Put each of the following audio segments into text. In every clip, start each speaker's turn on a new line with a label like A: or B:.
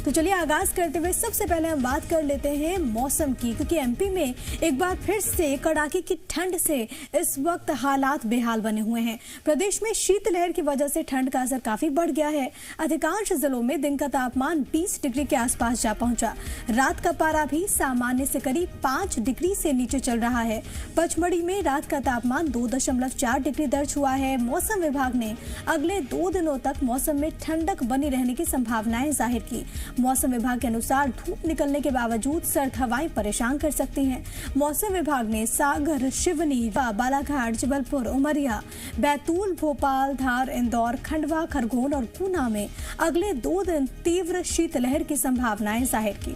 A: तो चलिए आगाज करते हुए सबसे पहले हम बात कर लेते हैं मौसम की, क्योंकि एमपी में एक बार फिर से कड़ाके की ठंड से इस वक्त हालात बेहाल बने हुए हैं। प्रदेश में शीतलहर की वजह से ठंड का असर काफी बढ़ गया है। अधिकांश जिलों में दिन का तापमान 20 डिग्री के आसपास जा पहुंचा। रात का पारा भी सामान्य से करीब 5 डिग्री से नीचे चल रहा है। पचमढ़ी में रात का तापमान 2.4 डिग्री दर्ज हुआ है। मौसम विभाग ने अगले 2 दिनों तक मौसम में ठंडक बनी रहने की संभावनाएं जाहिर की। मौसम विभाग के अनुसार धूप निकलने के बावजूद सर्द हवाएं परेशान कर सकती हैं। मौसम विभाग ने सागर, शिवनी, बालाघाट, जबलपुर, उमरिया, बैतूल, भोपाल, धार, इंदौर, खंडवा, खरगोन और ऊना में अगले 2 दिन तीव्र शीतलहर की संभावनाएं जाहिर की।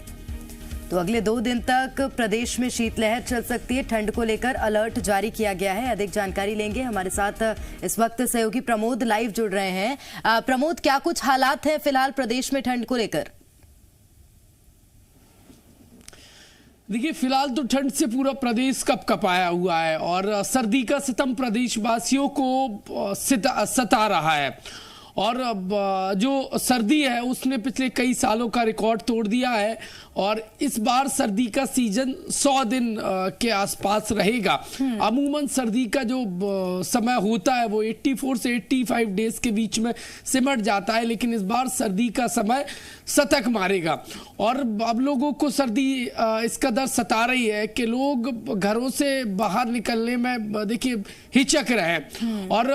B: तो अगले 2 दिन तक प्रदेश में शीतलहर चल सकती है। ठंड को लेकर अलर्ट जारी किया गया है। अधिक जानकारी लेंगे, हमारे साथ इस वक्त सहयोगी प्रमोद लाइव जुड़ रहे हैं। प्रमोद, क्या कुछ हालात हैं फिलहाल प्रदेश में ठंड को लेकर?
C: देखिए, फिलहाल तो ठंड से पूरा प्रदेश कपकपाया हुआ है और सर्दी का सितम प्रदेशवासियों को सता रहा है। और जो सर्दी है उसने पिछले कई सालों का रिकॉर्ड तोड़ दिया है और इस बार सर्दी का सीजन 100 दिन के आसपास रहेगा। अमूमन सर्दी का जो समय होता है वो 84 से 85 डेज के बीच में सिमट जाता है, लेकिन इस बार सर्दी का समय शतक मारेगा। और अब लोगों को सर्दी इस कदर सता रही है कि लोग घरों से बाहर निकलने में देखिए हिचक रहे हैं। और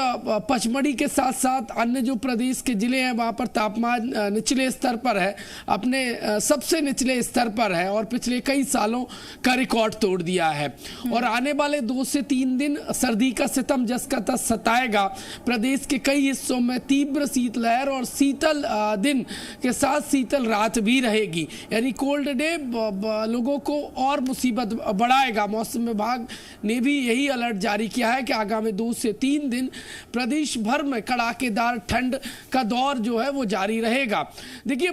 C: पचमढ़ी के साथ साथ अन्य जो प्रदेश के जिले हैं वहां पर तापमान निचले स्तर पर है, अपने सबसे निचले स्तर पर है और पिछले कई सालों का रिकॉर्ड तोड़ दिया है। और आने वाले 2 से 3 दिन सर्दी का सितम जस का तस सताएगा। प्रदेश के कई हिस्सों में तीव्र शीतलहर और शीतल दिन के साथ शीतल रात भी रहेगी, यानी कोल्ड डे लोगों को और मुसीबत बढ़ाएगा। मौसम विभाग ने भी यही अलर्ट जारी किया है कि आगामी 2 से 3 दिन प्रदेश भर में कड़ाकेदार ठंड का दौर जो है वो जारी रहेगा। देखिए,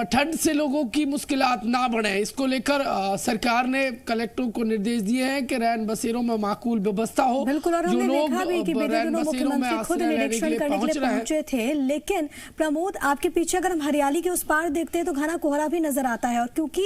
C: ठंड से लोगों की मुश्किलात ना बढ़े, इसको लेकर सरकार ने कलेक्टरों को निर्देश दिए हैं कि रैन बसेरों में माकूल व्यवस्था हो।
A: बिल्कुल, और हमने देखा भी कि बीते दिनों मुख्यमंत्री खुद निरीक्षण करने के लिए पहुंचे थे। लेकिन प्रमोद, आपके पीछे अगर हम हरियाली के उस पार देखते हैं तो घना कोहरा भी नजर आता है। और क्योंकि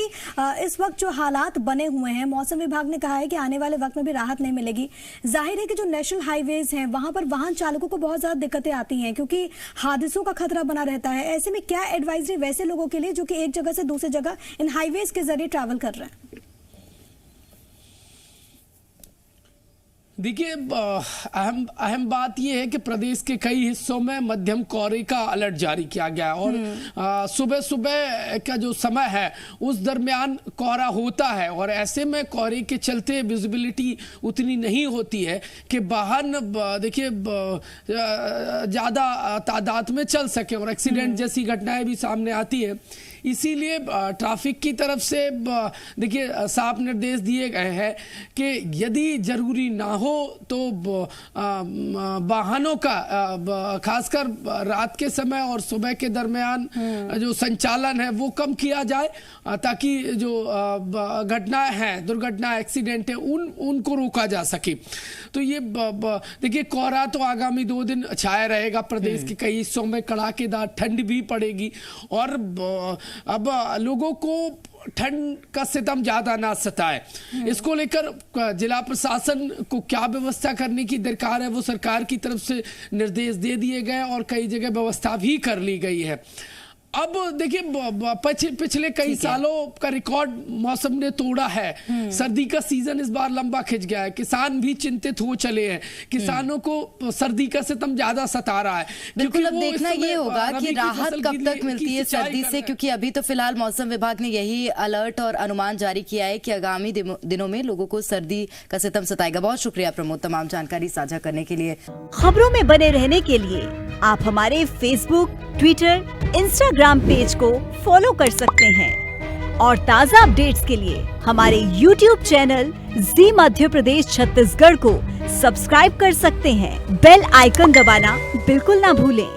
A: इस वक्त जो हालात बने हुए हैं, मौसम विभाग ने कहा है कि आने वाले वक्त में भी राहत नहीं मिलेगी। जाहिर है कि जो नेशनल हाईवेज हैं वहां पर वाहन चालकों को बहुत ज्यादा दिक्कतें आती हैं क्योंकि हादसों का खतरा बना रहता है। ऐसे में क्या एडवाइजरी वैसे लोगों के लिए जो कि एक जगह से दूसरी जगह इन हाईवेज के जरिए ट्रैवल कर रहे हैं?
C: देखिए, अहम बात यह है कि प्रदेश के कई हिस्सों में मध्यम कोहरे का अलर्ट जारी किया गया और सुबह सुबह का जो समय है उस दरमियान कोहरा होता है और ऐसे में कोहरे के चलते विजिबिलिटी उतनी नहीं होती है कि वाहन देखिए ज़्यादा तादाद में चल सके और एक्सीडेंट जैसी घटनाएं भी सामने आती है। इसीलिए ट्रैफिक की तरफ से देखिए साफ निर्देश दिए गए हैं कि यदि जरूरी ना हो तो वाहनों का खासकर रात के समय और सुबह के दरमियान जो संचालन है वो कम किया जाए ताकि जो घटनाएं हैं, दुर्घटना, एक्सीडेंट है, उनको रोका जा सके। तो ये देखिए, कोहरा तो आगामी 2 दिन छाया रहेगा। प्रदेश के कई हिस्सों में कड़ाकेदार ठंड भी पड़ेगी और अब लोगों को ठंड का सितम ज्यादा ना सताए, इसको लेकर जिला प्रशासन को क्या व्यवस्था करने की दरकार है वो सरकार की तरफ से निर्देश दे दिए गए और कई जगह व्यवस्था भी कर ली गई है। अब देखिए, पिछले कई सालों का रिकॉर्ड मौसम ने तोड़ा है। सर्दी का सीजन इस बार लंबा खिंच गया है। किसान भी चिंतित हो चले हैं। किसानों को सर्दी का सितम ज्यादा सता रहा है।
B: बिल्कुल, अब देखना ये होगा कि राहत कब तक मिलती है सर्दी से, क्योंकि अभी तो फिलहाल मौसम विभाग ने यही अलर्ट और अनुमान जारी किया है कि आगामी दिनों में लोगों को सर्दी का सितम सताएगा। बहुत शुक्रिया प्रमोद तमाम जानकारी साझा करने के लिए।
D: खबरों में बने रहने के लिए आप हमारे फेसबुक, ट्विटर, इंस्टाग्राम पेज को फॉलो कर सकते हैं और ताज़ा अपडेट्स के लिए हमारे YouTube चैनल जी मध्य प्रदेश छत्तीसगढ़ को सब्सक्राइब कर सकते हैं। बेल आइकन दबाना बिल्कुल ना भूलें।